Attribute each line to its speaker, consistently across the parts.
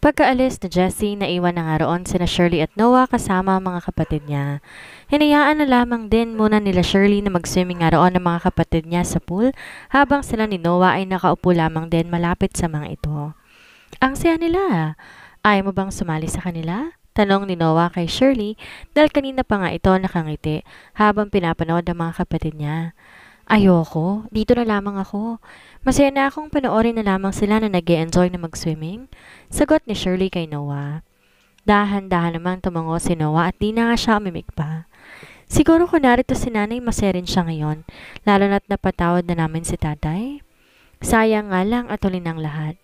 Speaker 1: Pagkaalis ni Jessie, naiwan na nga roon sina Shirley at Noah kasama ang mga kapatid niya. Hinayaan na lamang din muna nila Shirley na mag-swimming nga roon ng mga kapatid niya sa pool habang sila ni Noah ay nakaupo lamang din malapit sa mga ito. Ang saya nila! Ayaw mo bang sumali sa kanila? Tanong ni Noah kay Shirley dahil kanina pa nga ito nakangiti habang pinapanood ang mga kapatid niya. Ayoko, dito na lamang ako. Masaya na akong panoorin na lamang sila na nag-e-enjoy na mag-swimming. Sagot ni Shirley kay Noah. Dahan-dahan namang tumango si Noah at di na nga siya umimik pa. Siguro kung narito si nanay masaya rin siya ngayon, lalo na't napatawad na namin si tatay. Sayang nga lang at huli ng lahat.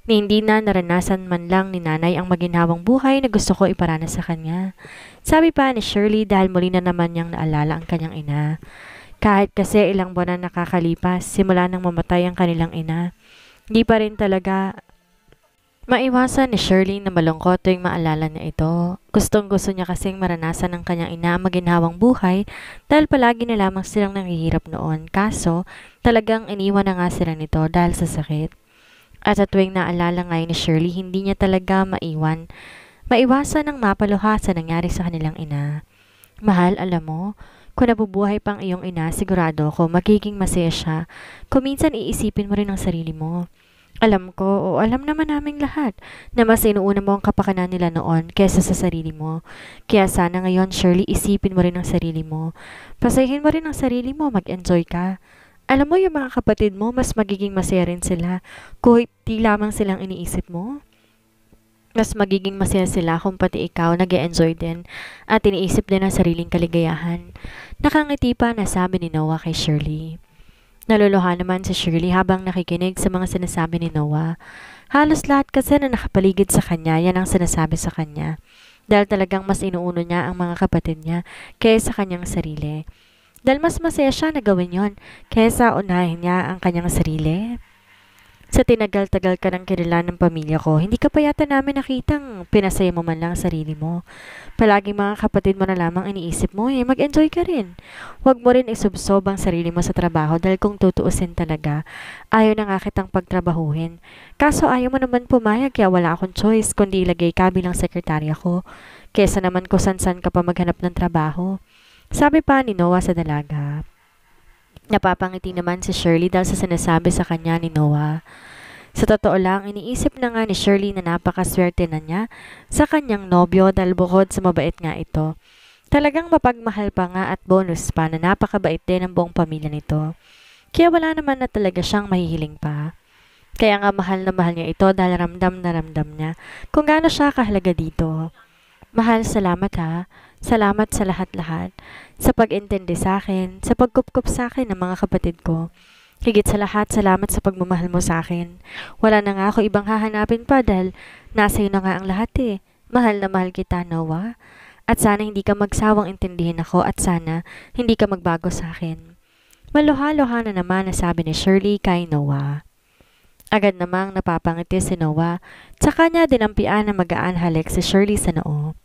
Speaker 1: Ni hindi na naranasan man lang ni nanay ang maginhawang buhay na gusto ko iparana sa kanya. Sabi pa ni Shirley dahil muli na naman niyang naalala ang kanyang ina. Kahit kasi ilang buwan na nakakalipas simula nang mamatay ang kanilang ina, di pa rin talaga maiwasan ni Shirley na malungkot tuwing maalala niya ito. Gustong-gusto niya kasing maranasan ng kanyang ina ang maginhawang buhay dahil palagi na lamang silang nanghihirap noon. Kaso, talagang iniwan na nga sila nito dahil sa sakit. At sa tuwing naalala ngayon ni Shirley, hindi niya talaga maiwasan ang mapaluha sa nangyari sa kanilang ina. Mahal, alam mo, kung nabubuhay pang iyong ina, sigurado ako magiging masaya siya. Kung minsan iisipin mo rin ang sarili mo. Alam ko, o alam naman naming lahat, na mas inuuna mo ang kapakanan nila noon kesa sa sarili mo. Kaya sana ngayon, Shirley, isipin mo rin ang sarili mo. Pasahin mo rin ang sarili mo, mag-enjoy ka. Alam mo yung mga kapatid mo, mas magiging masaya rin sila kung di lamang silang iniisip mo. Mas magiging masaya sila kung pati ikaw nag-e-enjoy din at iniisip din ang sariling kaligayahan. Nakangiti pa na sabi ni Noah kay Shirley. Naluluha naman si Shirley habang nakikinig sa mga sinasabi ni Noah. Halos lahat kasi na nakapaligid sa kanya, yan ang sinasabi sa kanya. Dahil talagang mas inuuno niya ang mga kapatid niya kaysa kanyang sarili. Dahil mas masaya siya na gawin yon kaysa unahin niya ang kanyang sarili. Sa tinagal-tagal ka ng kilala ng pamilya ko, hindi ka pa yata namin nakitang pinasaya mo man lang ang sarili mo. Palagi mga kapatid mo na lamang iniisip mo, mag-enjoy ka rin. Huwag mo rin isubsob ang sarili mo sa trabaho dahil kung tutuusin talaga, ayaw na nga kitang pagtrabahuhin. Kaso ayaw mo naman pumayag kaya wala akong choice kundi ilagay ka bilang sekretarya ko. Kesa naman kung san-san ka pa maghanap ng trabaho. Sabi pa ni Noah sa dalaga. Napapangiti naman si Shirley dahil sa sinasabi sa kanya ni Noah. Sa totoo lang, iniisip na nga ni Shirley na napakaswerte na niya sa kanyang nobyo dahil bukod sa mabait nga ito. Talagang mapagmahal pa nga at bonus pa na napakabait din ang buong pamilya nito. Kaya wala naman na talaga siyang mahihiling pa. Kaya nga mahal na mahal niya ito dahil ramdam na ramdam niya kung gaano siya kahalaga dito. Mahal, salamat ha. Salamat sa lahat-lahat. Sa pag-intindi sa akin, sa pagkupkup sa akin ng mga kapatid ko. Higit sa lahat, salamat sa pagmamahal mo sa akin. Wala na nga ako ibang hahanapin pa dahil nasa iyo na nga ang lahat eh. Mahal na mahal kita, Noah. At sana hindi ka magsawang intindihin ako at sana hindi ka magbago sa akin. Maluha-luha na naman nasabi ni Shirley kay Noah. Agad namang napapangiti si Noah, tsaka niya dinampian na magaan halik si Shirley sa noo.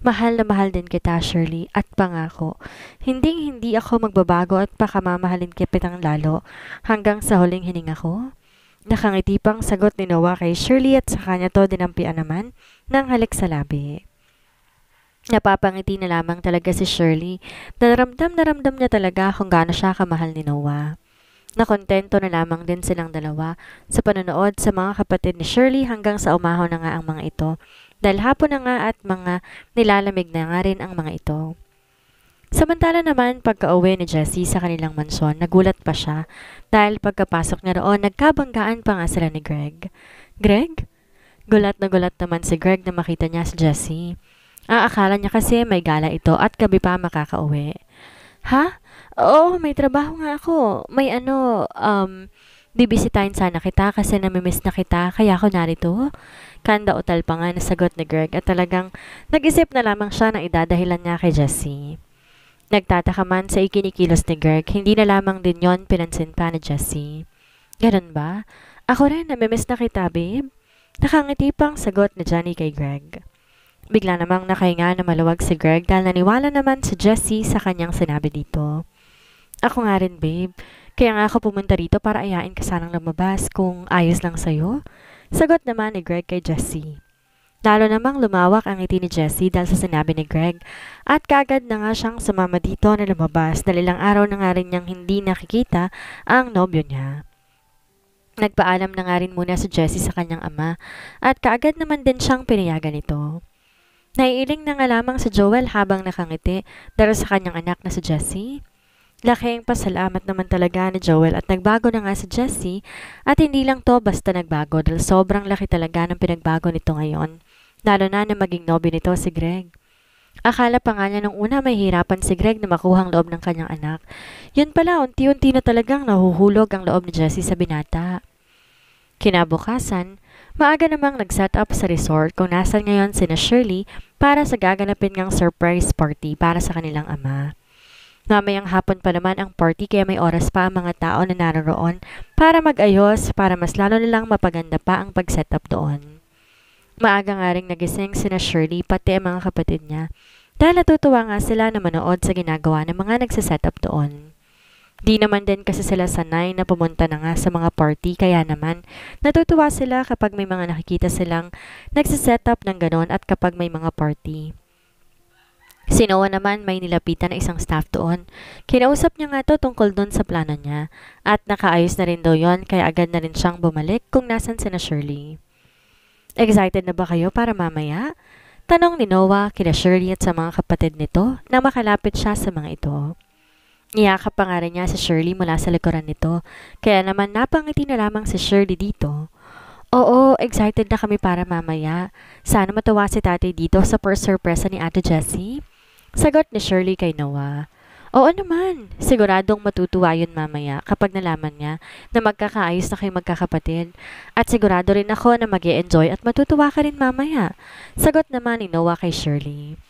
Speaker 1: Mahal na mahal din kita, Shirley, at pangako, hindi ako magbabago at pakamamahalin kitang lalo hanggang sa huling hininga ko. Nakangiti pang sagot ni Noah kay Shirley at sa kanya to dinampian naman ng halik sa labi. Napapangiti na lamang talaga si Shirley. Na ramdam niya talaga kung gaano siya kamahal ni Noah. Nakontento na lamang din silang dalawa sa panonood sa mga kapatid ni Shirley hanggang sa umahon na nga ang mga ito. Dahil hapon na nga at mga nilalamig na nga rin ang mga ito. Samantala naman pagka-uwi ni Jessie sa kanilang mansyon, nagulat pa siya dahil pagkapasok niya roon, nagkabanggaan pa nga sila ni Greg. Greg? Gulat na gulat naman si Greg na makita niya si Jessie. Akala niya kasi may gala ito at gabi pa makakauwi. Ha? Oo, may trabaho nga ako. May bibisitahin sana kita kasi namimiss na kita kaya ako narito. Kanda-utal pa nga nasagot ni Greg at talagang nag-isip na lamang siya na idadahilan niya kay Jessie. Nagtataka man sa ikinikilos ni Greg, hindi na lamang din yon pinansin pa ni Jessie. Ganun ba? Ako rin, namimiss na kita, babe. Nakangiti pang sagot ni Johnny kay Greg. Bigla namang nakahinga na maluwag si Greg dahil naniwala naman si Jessie sa kanyang sinabi dito. Ako nga rin, babe. Kaya nga ako pumunta rito para ayain ka sanang lumabas kung ayos lang sa'yo. Sagot naman ni Greg kay Jessie. Lalo namang lumawak ang ngiti ni Jessie dahil sa sinabi ni Greg at kaagad na nga siyang sumama dito na lumabas dahil ilang araw na nga rin niyang hindi nakikita ang nobyo niya. Nagpaalam na nga rin muna si Jessie sa kanyang ama at kaagad naman din siyang pinayagan ito. Naiiling na nga lamang si Joel habang nakangiti dahil sa kanyang anak na si Jessie. Laking pasalamat naman talaga ni Joel at nagbago na nga si Jessie at hindi lang to basta nagbago dahil sobrang laki talaga ng pinagbago nito ngayon. Lalo na maging nobyo nito si Greg. Akala pa nga niya nung una may hirapan si Greg na makuhang loob ng kanyang anak. Yun pala, unti-unti na talagang nahuhulog ang loob ni Jessie sa binata. Kinabukasan, maaga namang nag-set up sa resort kung nasan ngayon sina Shirley para sa gaganapin ngang surprise party para sa kanilang ama. Mamayang hapon pa naman ang party kaya may oras pa ang mga tao na naroon para mag-ayos para mas lalo nilang mapaganda pa ang pag-set up doon. Maaga nga ring nagising sina Shirley pati ang mga kapatid niya dahil natutuwa nga sila na manood sa ginagawa ng mga nagsaset up doon. Di naman din kasi sila sanay na pumunta na nga sa mga party kaya naman natutuwa sila kapag may mga nakikita silang nagsaset up ng ganon at kapag may mga party. Si Noah naman may nilapitan na isang staff doon. Kinausap niya nga to tungkol doon sa plano niya at nakaayos na rin daw yon kaya agad na rin siyang bumalik kung nasan sina Shirley. Excited na ba kayo para mamaya? Tanong ni Noah kina Shirley at sa mga kapatid nito na makalapit siya sa mga ito. Niyakap pa nga rin niya si Shirley mula sa likuran nito kaya naman napangiti na lamang si Shirley dito. Oo, excited na kami para mamaya. Sana matawa si tatay dito sa surpresa ni Ate Jessie. Sagot ni Shirley kay Noah. Oo naman, siguradong matutuwa yun mamaya kapag nalaman niya na magkakaayos na kayo magkakapatid. At sigurado rin ako na mag-e-enjoy at matutuwa ka rin mamaya. Sagot naman ni Noah kay Shirley.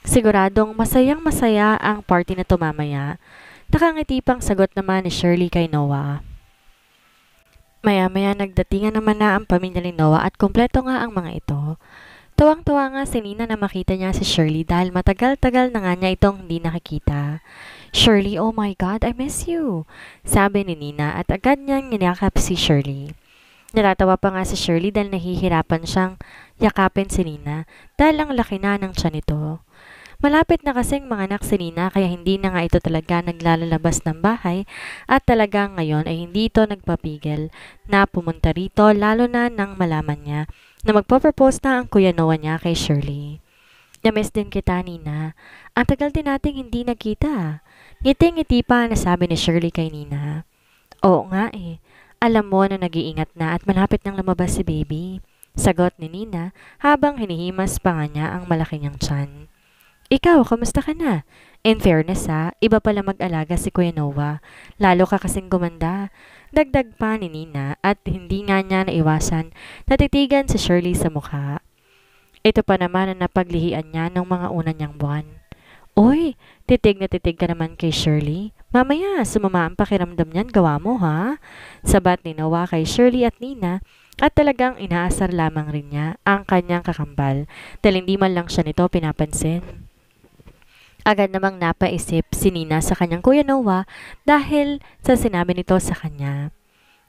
Speaker 1: Siguradong masayang masaya ang party na to mamaya. Nakangiti pang sagot naman ni Shirley kay Noah. Maya-maya nagdatingan naman na ang pamilya ni Noah at kumpleto nga ang mga ito. Tuwang-tuwa nga si Nina na makita niya si Shirley dahil matagal-tagal na nga niya itong hindi nakikita. Shirley, oh my God, I miss you, sabi ni Nina at agad niyang niyakap si Shirley. Natatawa pa nga si Shirley dahil nahihirapan siyang yakapin si Nina dahil ang laki na ng tiyan nito. Malapit na kasing manganak si Nina kaya hindi na nga ito talaga naglalabas ng bahay at talagang ngayon ay hindi ito nagpapigil na pumunta rito lalo na nang malaman niya na magpo-propose na ang Kuya Noah niya kay Shirley. Namiss din kita, Nina. Ang tagal din nating hindi nagkita. Ngiti-ngiti pa nasabi ni Shirley kay Nina. Oo nga eh. Alam mo na nag-iingat na at malapit nang lumabas si baby. Sagot ni Nina habang hinihimas pa nga niya ang malaki niyang tiyan. Ikaw, kamusta ka na? In fairness iba pala mag-alaga si Kuya Noah. Lalo ka kasing gumanda. Dagdag pa ni Nina at hindi nga niya naiwasan natitigan si Shirley sa mukha. Ito pa naman ang napaglihian niya ng mga una niyang buwan. Uy, titig na titig ka naman kay Shirley. Mamaya, sumama ang pakiramdam niyan, gawa mo ha? Sabat ni Noah kay Shirley at Nina at talagang inaasar lamang rin niya ang kanyang kakambal dahil hindi man lang siya nito pinapansin. Agad namang napaisip si Nina sa kanyang Kuya Noah dahil sa sinabi nito sa kanya.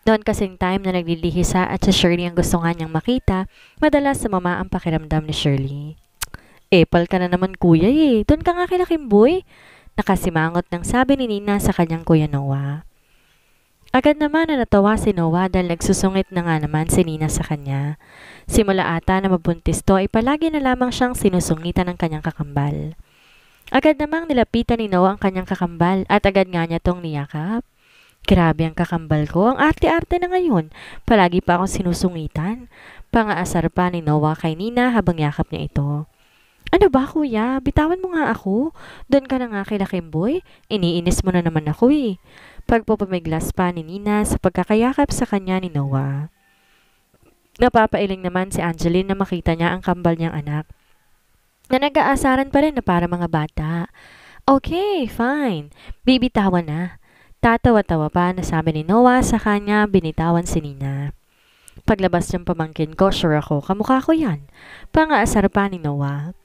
Speaker 1: Doon kasing time na naglilihi siya at si Shirley ang gusto nga niyang makita, madalas sumama ang pakiramdam ni Shirley. Epal ka na naman kuya eh, doon ka nga kila Kimboy. Nakasimangot ng sabi ni Nina sa kanyang Kuya Noah. Agad naman na natawa si Noah dahil nagsusungit na nga naman si Nina sa kanya. Simula ata na mabuntis to ay palagi na lamang siyang sinusungitan ng kanyang kakambal. Agad namang nilapitan ni Noah ang kanyang kakambal at agad nga niya tong niyakap. Grabe ang kakambal ko, ang arte-arte na ngayon. Palagi pa akong sinusungitan. Pangaasar pa ni Noah kay Nina habang yakap niya ito. Ano ba kuya? Bitawan mo nga ako. Doon ka na nga kay Kimboy. Iniinis mo na naman ako eh. Pagpupumiglas pa ni Nina sa pagkakayakap sa kanya ni Noah. Napapailing naman si Angeline na makita niya ang kambal niyang anak. Na nag-aasaran pa rin na para mga bata. Okay, fine. Bibitawan na. Tatawa-tawa pa na sabi ni Noah sa kanya binitawan si Nina. Paglabas niyang pamangkin ko, sure ako, kamukha ko yan. Pangaasar pa ni Noah.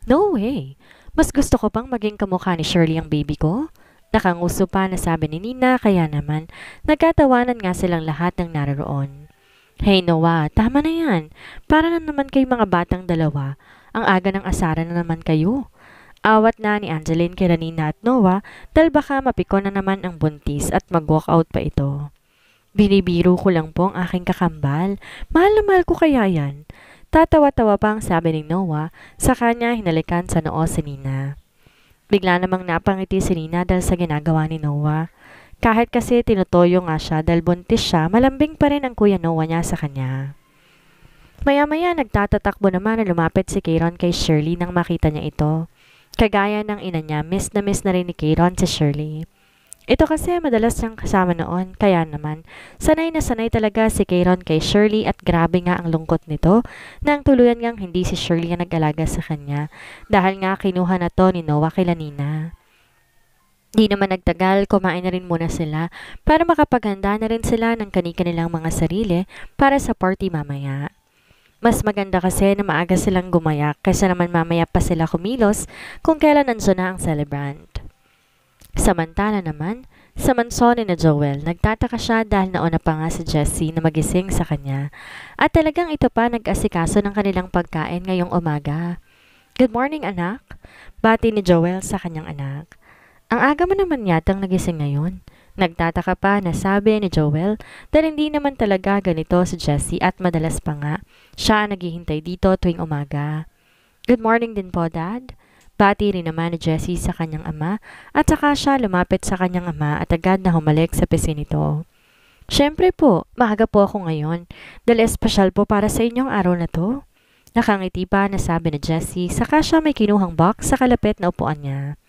Speaker 1: No way. Mas gusto ko pang maging kamukha ni Shirley ang baby ko. Nakanguso pa na sabi ni Nina kaya naman nagkatawanan nga silang lahat ng naroon. Hey Noah, tama na yan. Para na naman kayo mga batang dalawa. Ang aga ng asara na naman kayo. Awat na ni Angeline kay Ranina at Noah dahil baka mapiko na naman ang buntis at mag-walkout pa ito. Binibiro ko lang po ang aking kakambal. Mahal na mahal ko kaya yan. Tatawa-tawa pa ang sabi ni Noah, sa kanya hinalikan sa noo si Nina. Bigla namang napangiti si Nina dahil sa ginagawa ni Noah. Kahit kasi tinutoyo nga siya dahil buntis siya, malambing pa rin ang kuya Noah niya sa kanya. Maya-maya nagtatatakbo naman na lumapit si Kayron kay Shirley nang makita niya ito. Kagaya ng ina niya, miss na rin ni Kayron si Shirley. Ito kasi madalas siyang kasama noon, kaya naman, sanay na sanay talaga si Kayron kay Shirley at grabe nga ang lungkot nito nang tuluyan ngang hindi si Shirley ang nag-alaga sa kanya dahil nga kinuha na to ni Noah kay Lanina. Di naman nagtagal, kumain na rin muna sila para makapaghanda na rin sila ng kani-kanilang mga sarili para sa party mamaya. Mas maganda kasi na maaga silang gumayak kaysa naman mamaya pa sila kumilos kung kailan nandiyan na ang celebrant. Samantala naman, sa mansion ni na Joel, nagtataka siya dahil nauna pa nga si Jessie na magising sa kanya at talagang ito pa nag-asikaso ng kanilang pagkain ngayong umaga. Good morning anak, bati ni Joel sa kanyang anak. Ang aga mo naman yatang nagising ngayon. Nagtataka pa na sabi ni Joel dahil hindi naman talaga ganito si Jessie at madalas pa nga siya naghihintay dito tuwing umaga. Good morning din po dad. Bati rin naman ni Jessie sa kanyang ama at saka siya lumapit sa kanyang ama at agad na humalik sa pisngi nito. Siyempre po, maaga po ako ngayon dahil espesyal po para sa inyong araw na to. Nakangiti pa na sabi ni Jessie saka siya may kinuhang box sa kalapit na upuan niya.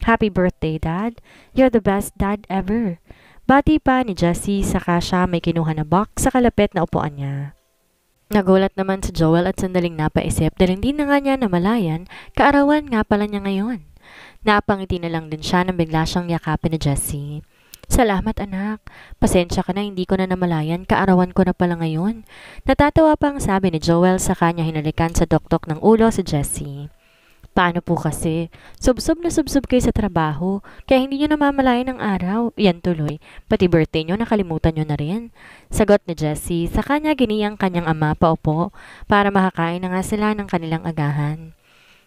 Speaker 1: Happy birthday dad, you're the best dad ever. Bati pa ni Jessie saka siya may kinuha na box sa kalapit na upuan niya. Nagulat naman si Joel at sandaling napaisip dahil hindi na nga niya namalayan, kaarawan nga pala niya ngayon. Napangiti na lang din siya nang bigla siyang yakapin ni Jessie. Salamat anak, pasensya ka na hindi ko na namalayan, kaarawan ko na pala ngayon. Natatawa pa ang sabi ni Joel sa kanya hinalikan sa doktok ng ulo si Jessie. Paano po kasi? Subsob na subsob kayo sa trabaho, kaya hindi nyo namamalayan ng araw. Yan tuloy, pati birthday nyo nakalimutan nyo na rin. Sagot ni Jessie, sa kanya giniyang kanyang ama paupo para makakain na nga sila ng kanilang agahan.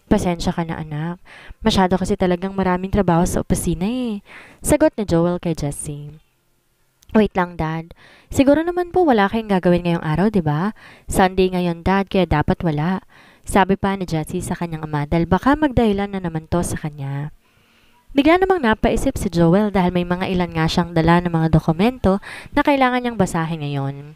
Speaker 1: Pasensya ka na anak, masyado kasi talagang maraming trabaho sa opisina eh. Sagot ni Joel kay Jessie. Wait lang dad, siguro naman po wala kayong gagawin ngayong araw, di ba? Sunday ngayon dad, kaya dapat wala. Sabi pa ni Jessie sa kanyang ama dahil baka magdahilan na naman to sa kanya. Bigla namang napaisip si Joel dahil may mga ilan nga siyang dala ng mga dokumento na kailangan niyang basahin ngayon.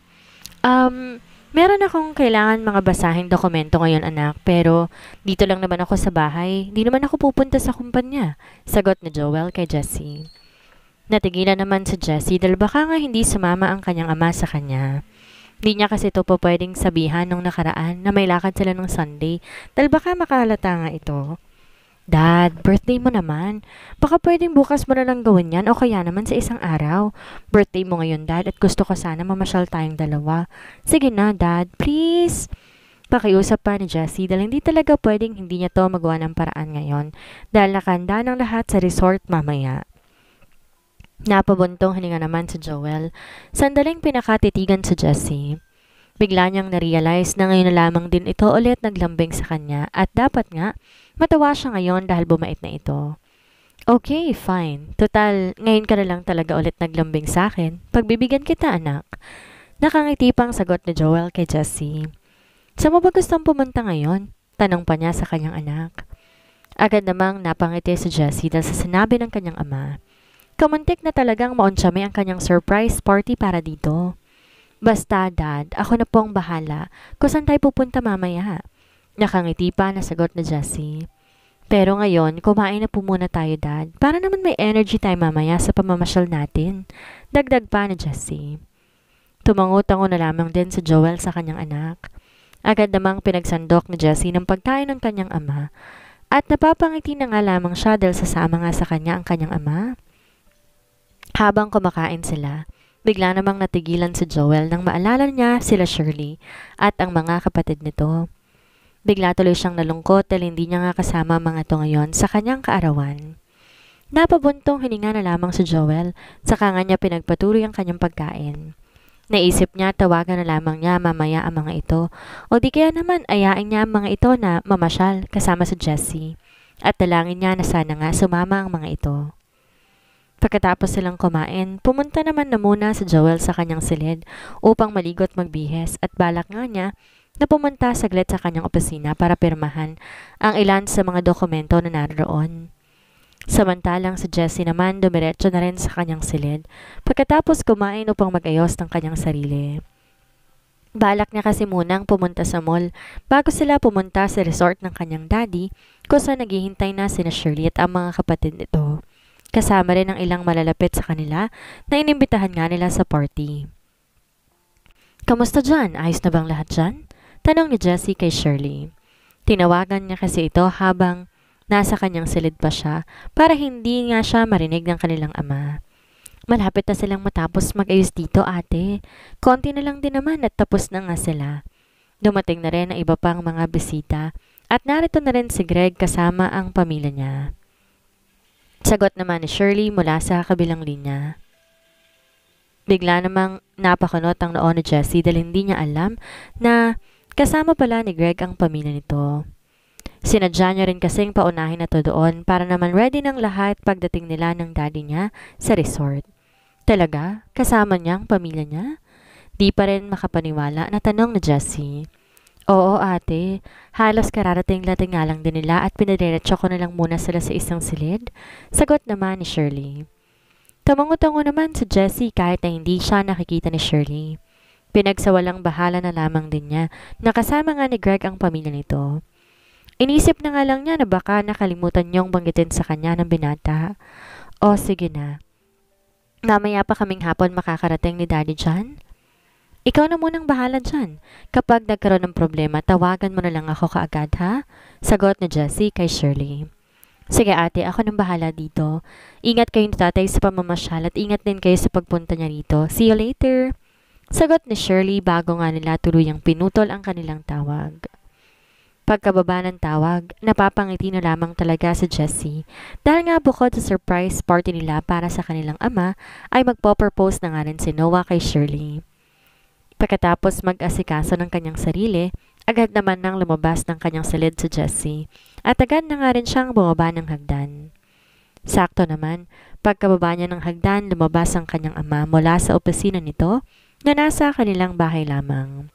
Speaker 1: Meron akong kailangan mga basahing dokumento ngayon anak pero dito lang naman ako sa bahay. Di naman ako pupunta sa kumpanya. Sagot ni Joel kay Jessie. Natigilan naman si Jessie dahil baka nga hindi sumama ang kanyang ama sa kanya. Di niya kasi ito po pwedeng sabihan nung nakaraan na may lakad sila ng Sunday dahil baka makahalata nga ito. Dad, birthday mo naman. Baka pwedeng bukas mo na lang gawin yan o kaya naman sa isang araw. Birthday mo ngayon dad at gusto ko sana mamasyal tayong dalawa. Sige na dad, please. Pakiusap pa ni Jessie dahil hindi talaga pwedeng hindi niya to magawa ng paraan ngayon dahil nakahanda ng lahat sa resort mamaya. Napabuntong hininga naman si Joel. Sandaling pinakatitigan si Jessie. Bigla niyang narealize na ngayon na lamang din ito ulit naglambing sa kanya at dapat nga matawa siya ngayon dahil bumait na ito. Okay, fine. Total, ngayon ka na lang talaga ulit naglambing sa akin. Pagbibigyan kita anak. Nakangiti pang sagot ni Joel kay Jessie. Saan mo ba gustong pumunta ngayon? Tanong pa niya sa kanyang anak. Agad namang napangiti si Jessie dahil sa sinabi ng kanyang ama. Kamuntik na talagang maunsyame ang kanyang surprise party para dito. Basta dad, ako na pong bahala kung saan tayo pupunta mamaya. Nakangiti pa na sagot na Jessie. Pero ngayon, kumain na po muna tayo dad para naman may energy tayo mamaya sa pamamasyal natin. Dagdag pa na Jessie. Tumango-tango na lamang din si Joel sa kanyang anak. Agad namang pinagsandok ni Jessie ng pagkain ng kanyang ama at napapangiti na nga lamang siya dahil sasama nga sa kanya ang kanyang ama. Habang kumakain sila, bigla namang natigilan si Joel nang maalala niya sila Shirley at ang mga kapatid nito. Bigla tuloy siyang nalungkot dahil hindi niya nga kasama mga to ngayon sa kanyang kaarawan. Napabuntong hininga na lamang si Joel, saka nga niya pinagpatuloy ang kanyang pagkain. Naisip niya tawagan na lamang niya mamaya ang mga ito o di kaya naman ayain niya ang mga ito na mamasyal kasama si Jessie at dalangin niya na sana nga sumama ang mga ito. Pagkatapos silang kumain, pumunta naman na muna si Joel sa kanyang silid upang maligo at magbihes at balak nga niya na pumunta saglit sa kanyang opisina para pirmahan ang ilan sa mga dokumento na naroon. Samantalang si Jessie naman dumiretso na rin sa kanyang silid pagkatapos kumain upang mag-ayos ng kanyang sarili. Balak niya kasi munang pumunta sa mall bago sila pumunta sa resort ng kanyang daddy kung saan naghihintay na sina Shirley at ang mga kapatid nito. Kasama rin ang ilang malalapit sa kanila na inimbitahan nga nila sa party. "Kamusta dyan? Ayos na bang lahat dyan?" tanong ni Jessie kay Shirley. Tinawagan niya kasi ito habang nasa kanyang silid pa siya para hindi nga siya marinig ng kanilang ama. "Malapit na silang matapos mag-ayos dito, ate. Konti na lang din naman at tapos na nga sila. Dumating na rin ang iba pang mga bisita at narito na rin si Greg kasama ang pamilya niya." Sagot naman ni Shirley mula sa kabilang linya. Bigla namang napakunot ang noo ni Jessie dahil hindi niya alam na kasama pala ni Greg ang pamilya nito. Sinadya niya rin kasing paunahin na to doon para naman ready ng lahat pagdating nila ng daddy niya sa resort. Talaga? Kasama niya ang pamilya niya? Di pa rin makapaniwala na tanong ni Jessie. "Oo ate, halos kararating-lating nga lang din nila at pinadiretso ko na lang muna sila sa isang silid." Sagot naman ni Shirley. Tamango-tango naman si Jessie kahit na hindi siya nakikita ni Shirley. Pinagsawalang bahala na lamang din niya na kasama nga ni Greg ang pamilya nito. Inisip na nga lang niya na baka nakalimutan niyong banggitin sa kanya ng binata. "O sige na. Mamaya pa kaming hapon makakarating ni Daddy dyan. Ikaw na munang bahala dyan. Kapag nagkaroon ng problema, tawagan mo na lang ako kaagad ha?" Sagot ni Jessie kay Shirley. "Sige ate, ako nang bahala dito. Ingat kayo ni tatay sa pamamasyal at ingat din kayo sa pagpunta niya rito. See you later." Sagot ni Shirley bago nga nila tuluyang pinutol ang kanilang tawag. Pagkababa ng tawag, napapangiti na lamang talaga si Jessie dahil nga bukod sa surprise party nila para sa kanilang ama ay magpo-propose na nga rin si Noah kay Shirley. Pagkatapos mag-asikaso ng kanyang sarili, agad naman nang lumabas ng kanyang silid si Jessie at agad na nga rin siyang bumaba ng hagdan. Sakto naman, pagkababa niya ng hagdan, lumabas ang kanyang ama mula sa opisina nito na nasa kanilang bahay lamang.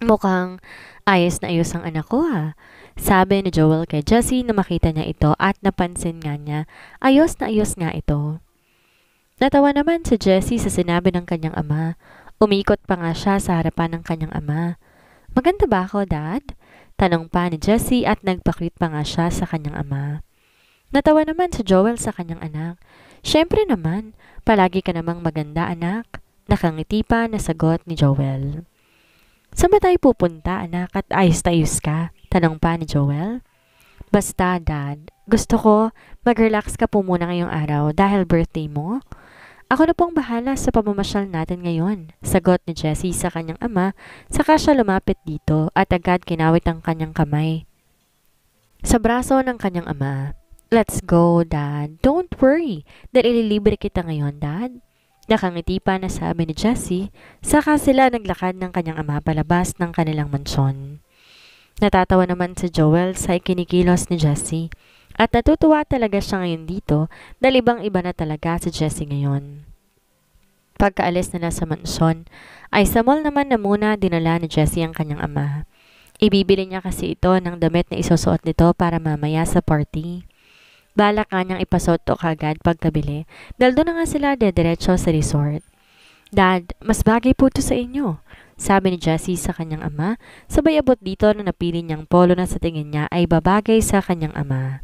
Speaker 1: "Mukhang ayos na ayos ang anak ko ha," sabi ni Joel kay Jessie na makita niya ito at napansin nga niya, ayos na ayos nga ito. Natawa naman si Jessie sa sinabi ng kanyang ama. Umikot pa nga siya sa harapan ng kanyang ama. "Maganda ba ako, Dad?" tanong pa ni Jessie at nagpakwit pa nga siya sa kanyang ama. Natawa naman si Joel sa kanyang anak. "Syempre naman, palagi ka namang maganda anak." Nakangiti pa na sagot ni Joel. "Saan ba tayo pupunta anak at ayos na ayos ka?" tanong pa ni Joel. "Basta Dad, gusto ko mag-relax ka po muna ngayong araw dahil birthday mo. Ako na pong bahala sa pamamasyal natin ngayon." Sagot ni Jessie sa kanyang ama, saka siya lumapit dito at agad kinawit ang kanyang kamay sa braso ng kanyang ama. "Let's go, Dad. Don't worry, dahil ililibre kita ngayon, Dad." Nakangiti pa na sabi ni Jessie, saka sila naglakad ng kanyang ama palabas ng kanilang mansyon. Natatawa naman si Joel sa ikinikilos ni Jessie at natutuwa talaga siya ngayon dito dahil ibang-iba na talaga si Jessie ngayon. Pagkaalis nila sa mansyon, ay sa mall naman na muna dinala ni Jessie ang kanyang ama. Ibibili niya kasi ito ng damit na isusuot nito para mamaya sa party. Balak nga niyang ipasuot to kagad pagkabili dahil doon na nga sila dediretso sa resort. "Dad, mas bagay po ito sa inyo," sabi ni Jessie sa kanyang ama, sabay abot dito na napili niyang polo na sa tingin niya ay babagay sa kanyang ama.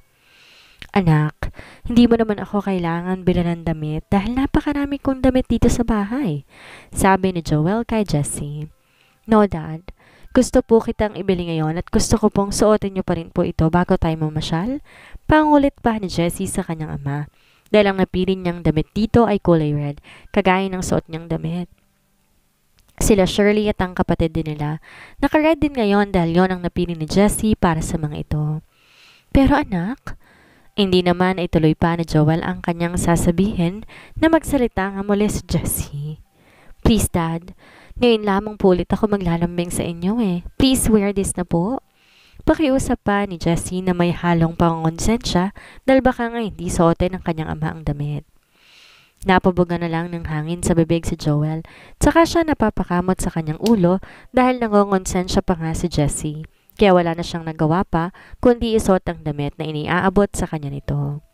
Speaker 1: "Anak, hindi mo naman ako kailangan bilan ng damit dahil napakarami kong damit dito sa bahay," sabi ni Joel kay Jessie. "No, Dad. Gusto po kitang ibili ngayon at gusto ko pong suotin niyo pa rin po ito bago tayo mamasyal." Pangulit pa ni Jessie sa kanyang ama dahil ang napili niyang damit dito ay kulay red, kagaya ng suot niyang damit. Sila Shirley at ang kapatid din nila, naka-red din ngayon dahil yon ang napili ni Jessie para sa mga ito. "Pero anak," hindi naman ay tuloy pa ni Joel ang kanyang sasabihin na magsalita nga muli si Jessie. Please, Dad. Ngayon lamang po ulit ako maglalambing sa inyo eh. Please wear this na po. Pakiusap pa ni Jessie na may halong pangongonsensya dahil baka nga hindi suotin ng kanyang ama ang damit. Napabuga na lang ng hangin sa bibig si Joel, tsaka siya napapakamot sa kanyang ulo dahil nangongonsensya pa nga si Jessie. Kaya wala na siyang nagawa pa kundi isuot ang damit na iniaabot sa kanya nito.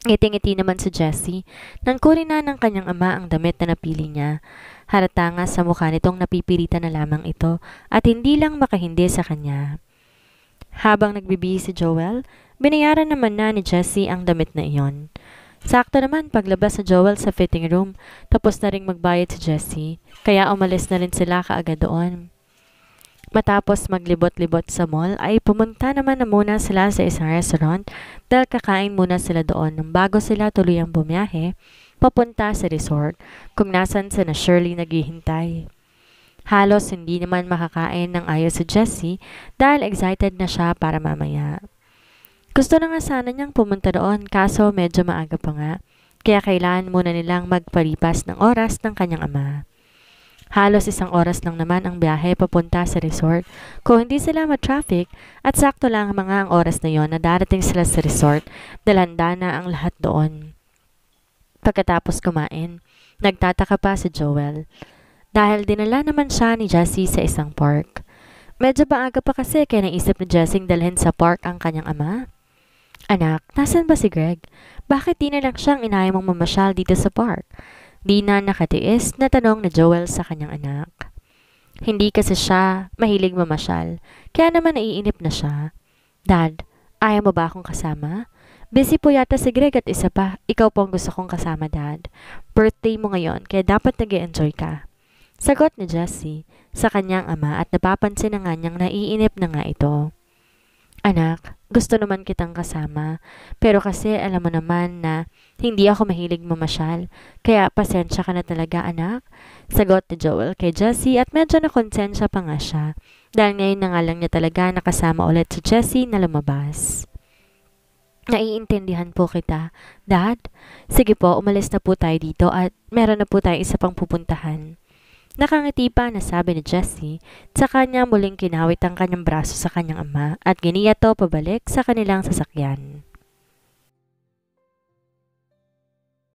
Speaker 1: Ngiting-ngiti naman si Jessie nang kunin na ng kanyang ama ang damit na napili niya. Halata nga sa mukha nitong napipilitan na lamang ito at hindi lang makahindi sa kanya. Habang nagbibihis si Joel, binayaran naman na ni Jessie ang damit na iyon. Sakto naman paglabas sa Joel sa fitting room, tapos na ring magbayad si Jessie, kaya umalis na rin sila kaagad doon. Matapos maglibot-libot sa mall ay pumunta naman na muna sila sa isang restaurant dahil kakain muna sila doon nang bago sila tuluyang bumiyahe papunta sa resort kung nasan sina Shirley naghihintay. Halos hindi naman makakain ng ayos si Jessie dahil excited na siya para mamaya. Gusto na nga sana niyang pumunta doon kaso medyo maaga pa nga kaya kailangan muna nilang magpalipas ng oras ng kanyang ama. Halos 1 oras lang naman ang biyahe papunta sa resort kung hindi sila ma-traffic at sakto lang mga ang oras na yon na darating sila sa resort dahil handa na ang lahat doon. Pagkatapos kumain, nagtataka pa si Joel dahil dinala naman siya ni Jessie sa isang park. Medyo maaga pa kasi kaya naisip ni Jessie dalhin sa park ang kanyang ama. Anak, nasan ba si Greg? Bakit di na lang siyang inaya mong mamasyal dito sa park? Di na nakatiis na tanong ni Joel sa kanyang anak. Hindi kasi siya mahilig mamasyal, kaya naman naiinip na siya. Dad, ayaw mo ba akong kasama? Busy po yata si Greg at isa pa, ikaw po ang gusto kong kasama, Dad. Birthday mo ngayon, kaya dapat nag-e-enjoy ka. Sagot ni Jessie sa kanyang ama at napapansin na nga niyang naiinip na nga ito. Anak, gusto naman kitang kasama, pero kasi alam mo naman na hindi ako mahilig mamasyal, kaya pasensya ka na talaga anak. Sagot ni Joel kay Jessie at medyo nakonsensya pa nga siya, dahil ngayon na nga lang niya talaga nakasama ulit si Jessie na lumabas. Naiintindihan po kita, Dad. Sige po, umalis na po tayo dito at meron na po tayo isa pang pupuntahan. Nakangiti pa na sabi ni Jessie, sa kanya muling kinawit ang kanyang braso sa kanyang ama at giniya to pabalik sa kanilang sasakyan.